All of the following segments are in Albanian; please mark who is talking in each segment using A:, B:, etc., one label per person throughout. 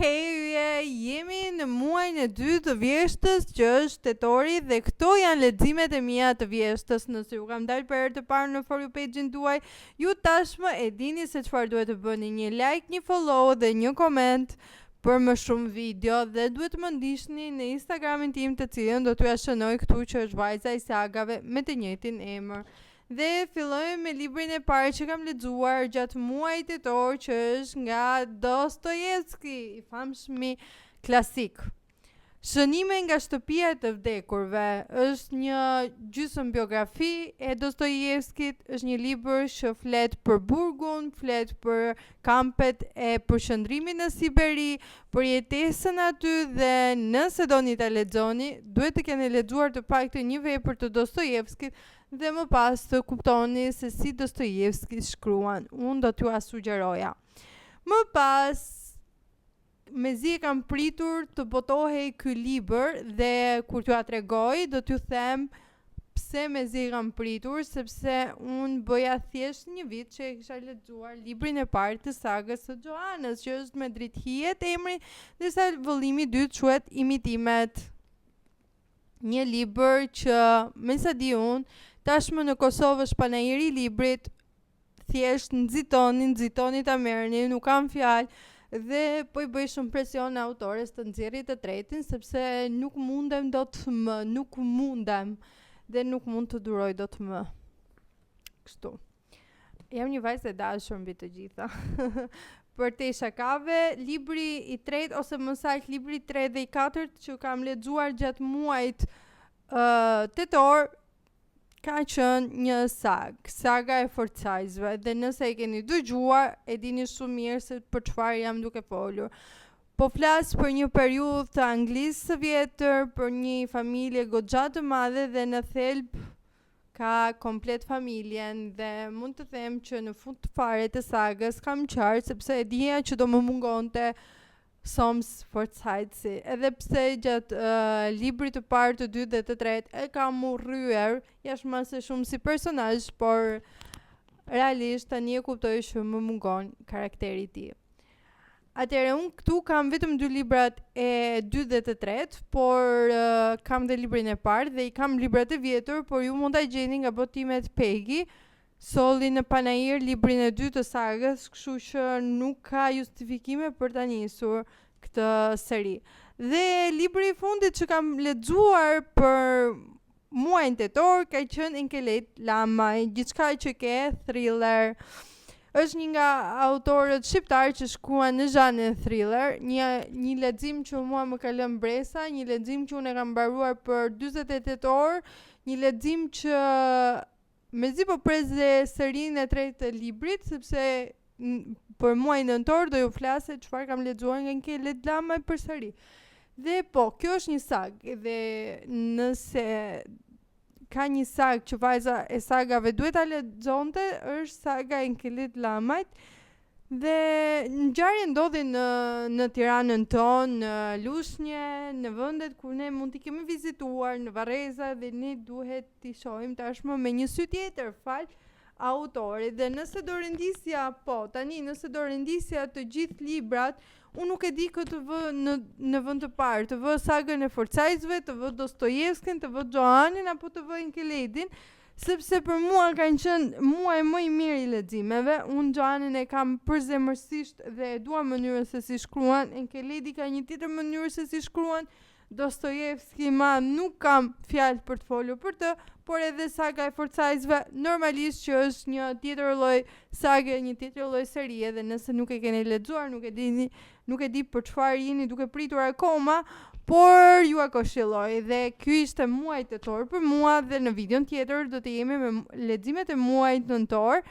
A: Hej, jemi në muajin e dytë të vjeshtës, që është tetori, dhe këto janë leximet e mia të vjeshtës. Nëse ju kam dalë për herë të parë në For You page-in tuaj, ju tashmë e dini se çfarë duhet të bëni: një like, një follow dhe një koment për më shumë video, dhe duhet të më ndiqni në Instagramin tim, të cilën do t'ju shënoj këtu, që është Vajza e Sagave me të njëjtin emër. Dhe fillojmë me librin e parë që kam lexuar gjatë muajit tetor, që është nga Dostojevski, i famshmi klasik. Shënime nga shtëpia e të vdekurve është një gjysmë biografi e Dostojevskit. Është një libër që flet për burgun, flet për kampet e përshëndrimit në Siberi, për jetesën aty, dhe nëse doni ta lexoni, duhet të keni lexuar të paktën një vepër të Dostojevskit dhe më pas të kuptoni se si Dostojevski shkruan. Unë do t'ju sugjeroja. Më pas, mezi e kam pritur të botohej ky libër, dhe kur t'ju tregoj, do t'ju them pse mezi e kam pritur, sepse unë bëja thjesht një vit që e kisha lexuar librin e parë të sagës së Joanës, që është me drithjet emri, ndërsa vëllimi i dytë quhet Imitimet. Një libër që, me sa di unë, tashmë në Kosovë është panajiri i librit, thjesht nxitoni ta merrni, nuk kam fjalë, dhe po i bëj shumë presion autores të nxjerrë të tretin, sepse nuk mundem dot më, nuk mundem, dhe nuk mund të duroj dot më. Kështu. Jam një vajzë e dashur mbi të gjitha. Për te shakave, libri i tretë, ose më saktë libri i tretë dhe i katërt që kam lexuar gjatë muajit tetor, ka qenë një saga e forcajsve, dhe nëse e keni dëgjuar, e dini shumë mirë se për çfarë jam duke folur. Po flas për një periudhë të Anglisë së vjetër, për një familje goxha të madhe, dhe në thelb ka komplet familjen, dhe mund të them që në fund të fare të sagës kam qartë, sepse e dija që do më mungonte Soms Forcajsi, edhe pse gjatë librit të parë, të dytë dhe të tretë e kam urryer jashtëmase shumë si personazh, por realisht tani e kuptoj që më mungon karakteri i tij. Atëherë unë këtu kam vetëm 2 librat e dytë dhe të tretë, por kam dhe librin e parë dhe i kam librat e vjetër, por ju mund ta gjeni nga botimet Pegi. Solli në panajir librin e dytë të sagës, kështu që nuk ka justifikime për ta nisur këtë seri. Dhe libri i fundit që kam lexuar për muajin tetor ka qenë Enkelet Lamaj, gjithçka që ke thriller. Është një nga autorët shqiptar që shkruan në zhanrin thriller, një lexim që mua më ka lënë bresa, një lexim që unë e kam mbaruar për 48 orë, një lexim që mezi po pres dhe serinë e tretë të librit, sepse për muajin nëntor do ju flasë çfarë kam lexuar nga Enkelet Lamaj përsëri. Dhe po, kjo është një sagë, dhe nëse ka një sagë që vajza e sagave duhet ta lexonte, është saga e Enkelet Lamajt. Dhe ngjarja ndodhi në Tiranën tonë, në Lushnjë, në vendet ku ne mund t'i kemi vizituar, në Varreza, dhe ne duhet t'i shohim tashmë me një sy tjetër, fal autorit. Dhe nëse do rendisja, nëse do rendisja të gjithë librat, unë nuk e di këtë vë në vend të parë, të vë sagën e forcajsve, të vë Dostojevskin, të vë Joanin, apo të vë Enkeletin, sepse për mua kanë qenë muaj më i mirë i leximeve. Unë Joanin e kam përzemërsisht dhe e dua mënyrën se si shkruan. Enkeleti ka një tjetër mënyrë se si shkruan. Dostojevski nuk kam fjalë për të folur për të, por edhe saga e forcajsve normalisht që është një tjetër lloj sage, një tjetër lloj serie, dhe nëse nuk e keni lexuar, nuk e di për çfarë jeni duke pritur akoma, por ju këshilloj. Dhe ky ishte muaji tetor për mua, dhe në videon tjetër do të jemi me leximet e muajit nëntor,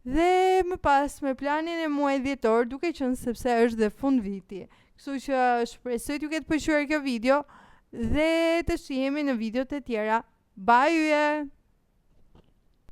A: dhe më pas me planin e muajit dhjetor, duke qenë sepse është dhe fund viti. Kështu që shpresoj t'ju ketë pëlqyer kjo video, dhe të shihemi në videot e tjera. Bye!